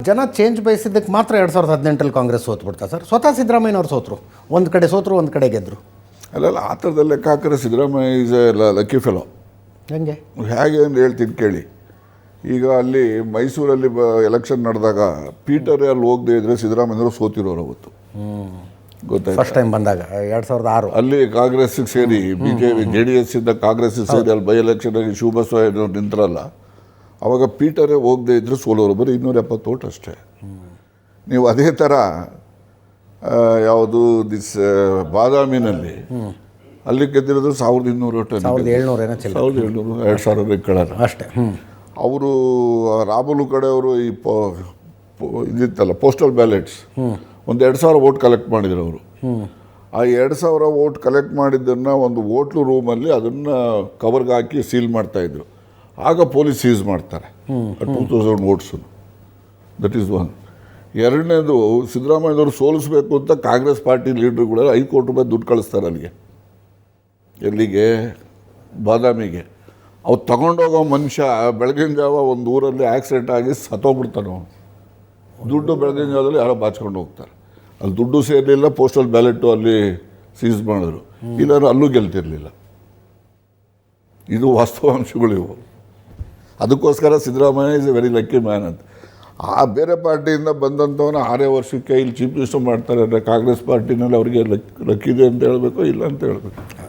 ಜನ ಚೇಂಜ್ ಬಯಸಿದ್ದಕ್ಕೆ ಮಾತ್ರ 2018 ಕಾಂಗ್ರೆಸ್ ಸೋತ್ಬಿಡ್ತಾ ಸರ್? ಸ್ವತಃ ಸಿದ್ದರಾಮಯ್ಯನವ್ರು ಸೋತರು, ಒಂದು ಕಡೆ ಸೋತರು, ಒಂದು ಕಡೆ ಗೆದ್ದರು. ಅಲ್ಲ ಆ ಥರದ ಲೆಕ್ಕ ಹಾಕಿದ್ರೆ Siddaramaiah is A lucky fellow. ಹೆಂಗೆ ಹೇಗೆ ಅಂತ ಹೇಳ್ತೀನಿ ಕೇಳಿ. ಈಗ ಅಲ್ಲಿ ಮೈಸೂರಲ್ಲಿ ಎಲೆಕ್ಷನ್ ನಡೆದಾಗ ಪೀಟರ್ ಅಲ್ಲಿ ಹೋಗದೆ ಇದ್ರೆ ಸಿದ್ದರಾಮಯ್ಯವರು ಸೋತಿರೋರು ಅವತ್ತು. ಗೊತ್ತಾಯ್ತು, ಫಸ್ಟ್ ಟೈಮ್ ಬಂದಾಗ 2006 ಅಲ್ಲಿ ಕಾಂಗ್ರೆಸ್ಸಿಗೆ ಸೇರಿ BJP JDS ಇಂದ ಕಾಂಗ್ರೆಸ್ಸಿಗೆ ಸೇರಿ ಅಲ್ಲಿ ಬೈ ಎಲೆಕ್ಷನ್ಗೆ ಶಿವಬಸವಯ್ಯನವ್ರು ನಿಂತರಲ್ಲ, ಅವಾಗ ಪೀಟರೇ ಹೋಗದೆ ಇದ್ರೆ ಸೋಲೋರು. ಬರೀ 270 ಓಟ್ ಅಷ್ಟೇ. ನೀವು ಅದೇ ಥರ ಯಾವುದು ಬಾದಾಮಿನಲ್ಲಿ ಅಲ್ಲಿ ಗೆದ್ದಿರೋದು 1200 ಓಟ್, 1700 2000 ಕಳರ ಅಷ್ಟೇ. ಅವರು ರಾಮುಲು ಕಡೆಯವರು ಈ ಇದಿತ್ತಲ್ಲ ಪೋಸ್ಟಲ್ ಬ್ಯಾಲೆಟ್ಸ್, ಒಂದು 2000 ಓಟ್ ಕಲೆಕ್ಟ್ ಮಾಡಿದ್ರು ಅವರು. ಆ 2000 ಓಟ್ ಕಲೆಕ್ಟ್ ಮಾಡಿದ್ದನ್ನು ಒಂದು ಹೋಟ್ಲು ರೂಮಲ್ಲಿ ಅದನ್ನು ಕವರ್ಗೆ ಹಾಕಿ ಸೀಲ್ ಮಾಡ್ತಾಯಿದ್ರು. ಆಗ ಪೊಲೀಸ್ ಸೀಸ್ ಮಾಡ್ತಾರೆ 2000 ಓಟ್ಸು. That is one. ಎರಡನೇದು, ಸಿದ್ದರಾಮಯ್ಯನವರು ಸೋಲಿಸ್ಬೇಕು ಅಂತ ಕಾಂಗ್ರೆಸ್ ಪಾರ್ಟಿ ಲೀಡ್ರುಗಳು 5 ಕೋಟಿ ರೂಪಾಯಿ ದುಡ್ಡು ಕಳಿಸ್ತಾರೆ ಅಲ್ಲಿಗೆ. ಎಲ್ಲಿಗೆ? ಬಾದಾಮಿಗೆ. ಅವ್ರು ತಗೊಂಡೋಗೋ ಮನುಷ್ಯ ಬೆಳಗಿನ ಜಾವ ಒಂದು ಊರಲ್ಲಿ ಆಕ್ಸಿಡೆಂಟ್ ಆಗಿ ಸತ್ತೋಗ್ಬಿಡ್ತಾನೆ. ದುಡ್ಡು ಬೆಳಗಿನ ಜಾವದಲ್ಲಿ ಯಾರೋ ಬಾಚ್ಕೊಂಡು ಹೋಗ್ತಾರೆ. ಅಲ್ಲಿ ದುಡ್ಡು ಸೇರಲಿಲ್ಲ, ಪೋಸ್ಟಲ್ ಬ್ಯಾಲೆಟು ಅಲ್ಲಿ ಸೀಸ್ ಮಾಡಿದ್ರು. ಇಲ್ಲಾಂದ್ರೆ ಅಲ್ಲೂ ಗೆಲ್ತಿರಲಿಲ್ಲ. ಇದು ವಾಸ್ತವಾಂಶಗಳಿವು. ಅದಕ್ಕೋಸ್ಕರ Siddaramaiah is A very lucky man ಅಂತ. ಆ ಬೇರೆ ಪಾರ್ಟಿಯಿಂದ ಬಂದಂಥವನ್ನ 6 ವರ್ಷಕ್ಕೆ ಇಲ್ಲಿ ಚೀಫ್ ಮಿನಿಸ್ಟರ್ ಮಾಡ್ತಾರೆ ಅಂದರೆ ಕಾಂಗ್ರೆಸ್ ಪಾರ್ಟಿನಲ್ಲಿ ಅವರಿಗೆ ಲಕ್ಕಿದೆ ಅಂತ ಹೇಳಬೇಕು, ಇಲ್ಲ ಅಂತ ಹೇಳಬೇಕು.